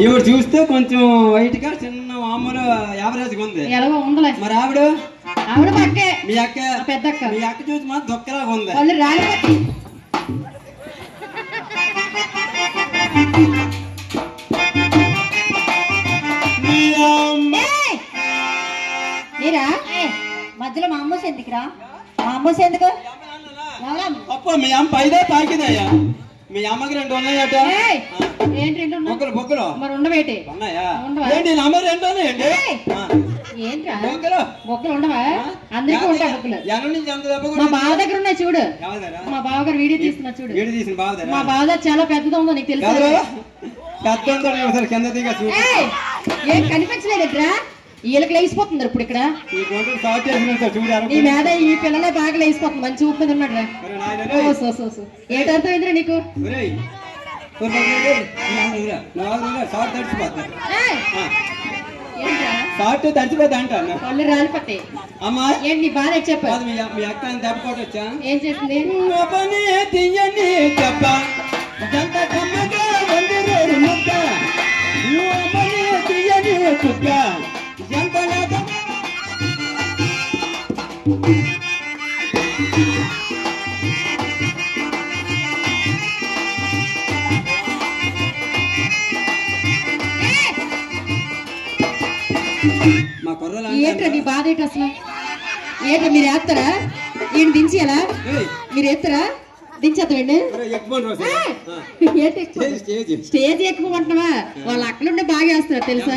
ఈవిడ చూస్తే కొంచెం వైట్ గా చిన్న మామూలు యావరేజ్ ఉంది. ఎలాగో ఉండలే. మరి ఆవిడ పక్కే మీ అక్క పెద్ద అక్క. మీ అక్క చూసి మాత్రం దొక్కలాగా ఉంది. వాళ్ళు రాలి మీరా మధ్యలో మా అమ్మోసి ఎందుకురా? మా అమ్మోసి ఎందుకు? అప్ప మీ అమ్మ పైదే తాకిదయ్యా. మీ అమ్మకి 2 ఉన్నాయట. ఏంటి 2 బొక్కలు బొక్కలు మరి ఉండవేటి ఉన్నాయా? ఏంటి అమ్మ 2 ఉన్నాయండి? ఏంట్రా బొక్కలు బొక్కలు ఉండవా? అందరికీ ఉంటాయి బొక్కలు. ఎన్న నుంచి ఎంత దెబ్బ మా బావ దగ్గర ఉన్నాయి చూడు. ఎవరిదారా? మా బావ గారు వీడియో తీస్తున్నా చూడు. వీడియో తీసిన బావదారా? మా బావ దగ్గర చాలా పెద్దగా ఉందో నీకు తెలుసు. పెద్ద ఉందో కింద దిగా చూడు. ఏం కనిపించలేదట్రా? వీళ్ళకి లేచిపోతున్నారు ఇప్పుడు ఇక్కడ. నీ మీద ఈ పిల్లలే బాగా లేచిపోతుంది. మంచి ఊపు మీద ఉన్నాడు రా. ఏటర్థమైందిరా నీకు? తడిచిపోతా అంట పళ్ళు రాలిపోతాయి. అమ్మా ఏంటి నీ బాధ చెప్పు. మీ అక్క దెబ్బకొట్టొచ్చా? ఏం చేసింది? తీయని దెబ్బ తీయని కుక్క ఎంత మా కుర్రలు ఏంట్రా నీ బాధ ఏంటి అసలు? ఏంటి మీరు వేస్తారా? ఈయన దించేయాలా? మీరు వేస్తారా? దించేద్దామండి. స్టేజ్ ఎక్కుమంటున్నావా? వాళ్ళ అక్కలుంటే బాగా వేస్తారు తెలుసా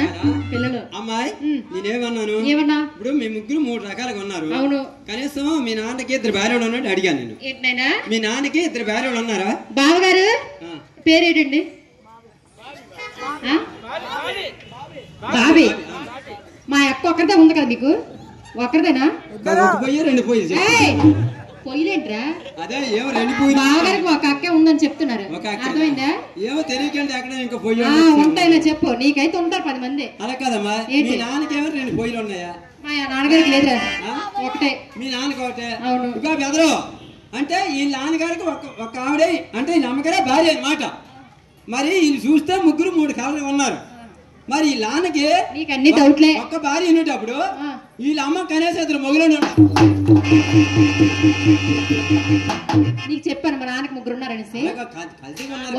పిల్లలు. అమ్మాయి నేనేమన్నాను? ఏమన్నా? ఇప్పుడు మీ ముగ్గురు 3 రకాలుగా ఉన్నారు. అవును. కనీసం మీ నాన్నకి 2 భార్యలు ఉన్నట్టు అడిగాను నేను. ఏంటైనా మీ నాన్నకి 2 భార్యలు ఉన్నారా? బావగారు పేరేటండి? బాబీ. మా అక్క ఒక్కరిదే ఉంది కదా మీకు? ఒక్కరిదేనా? పొయ్యి 2 పొయ్యిలు. పొయ్యిలేంట్రా? అదే ఏమో 2 పొయ్యిలు. బావగారికి ఒక అక్కే ఉందని చెప్తున్నారు. అర్థమైందా? ఏమో తెలియకండి అక్కడ ఇంకా పొయ్యి ఉంటాయినా చెప్పు. నీకైతే ఉంటారు 10 మంది. అలా కదమ్మా. మీ నాన్నకేమో 2 పొయ్యిలు ఉన్నాయా? మా నాన్నగారికి లేదురా, ఒకటే. మీ నాన్నకి ఒకటే? అవును. ఇంకా బెదరు అంటే ఈ నాన్నగారికి ఒక ఆవిడే అంటే ఈ నమ్మకరే భార్య అన్నమాట. మరి వీళ్ళు చూస్తే ముగ్గురు 3 కలలు ఉన్నారు. మరి ఈ నాన్నకి నీకు అన్ని డౌట్లే. ఒక్క భార్య ఉండేటప్పుడు వీళ్ళ అమ్మ కనీసం 2 మొగులు నీకు చెప్పాను మా నాన్నకి 3 ఉన్నారనేసి.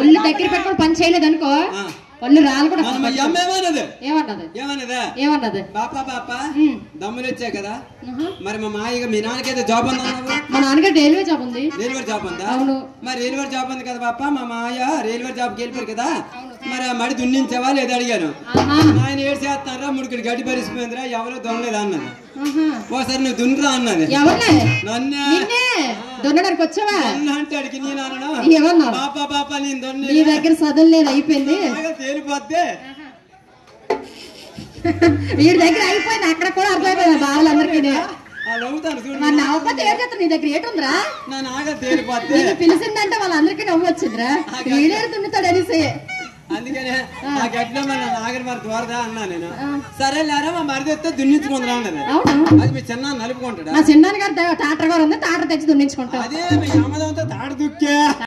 ఒళ్ళు దగ్గర పెట్టుకొని పని చేయలేదు అనుకో ఒళ్ళు రాలు కూడా. ఏమన్నది? పాపా పాపా దమ్ములు వచ్చాయి కదా. మరి మా మాయ మీ నాన్నకైతే జాబ్ ఉందా? మా నాన్నగారు రైల్వే జాబ్ ఉంది. రైల్వే జాబ్ ఉందా? అవును. మరి రైల్వే జాబ్ ఉంది కదా పాప. మా మాయ రైల్వే జాబ్కి వెళ్ళిపోయారు కదా. మరి ఆ మడి దున్నించేవా లేదా అడిగాను. ఆయన ఏడు చేస్తారా ముడికి గడ్డి పరిసిపోయిందిరా ఎవరో దొనలేదు అన్నది. ఓసారి నువ్వు దున్నురా అన్నది. నన్నే దొన్నడానికి వచ్చావా అంటే అడిగి నేను అన్నా ఏమన్నా పాపా పాపా నేను దొన్ని నీ దగ్గర చదువులేదు అయిపోయింది. తేలిపోద్దే వీడి దగ్గర అయిపోయింది. అక్కడ కూడా అర్థమైపోయింది బావులందరికీ. నవ్వకపోతే ఏం చేస్తారు? నీ దగ్గర ఏటుందిరా? పిలిచిందంటే వాళ్ళందరికీ నవ్వు వచ్చిందిరా. వీడేరు దున్నుతాడు అనేసి. అందుకనే ఆ గడ్డలో మన నాగరి మరి తోరదా అన్నా నేను. సరే లేరా మా మరిది వస్తే దున్నించుకుందా అన్నది. అది మీ చిన్న నలుపుకుంటాడు. మా చిన్న గారు టాటర్ గారు ఉంది. టాటర్ తెచ్చి దున్నించుకుంటాం. అదే మీ అమ్మదంతా తాడు దుక్కే.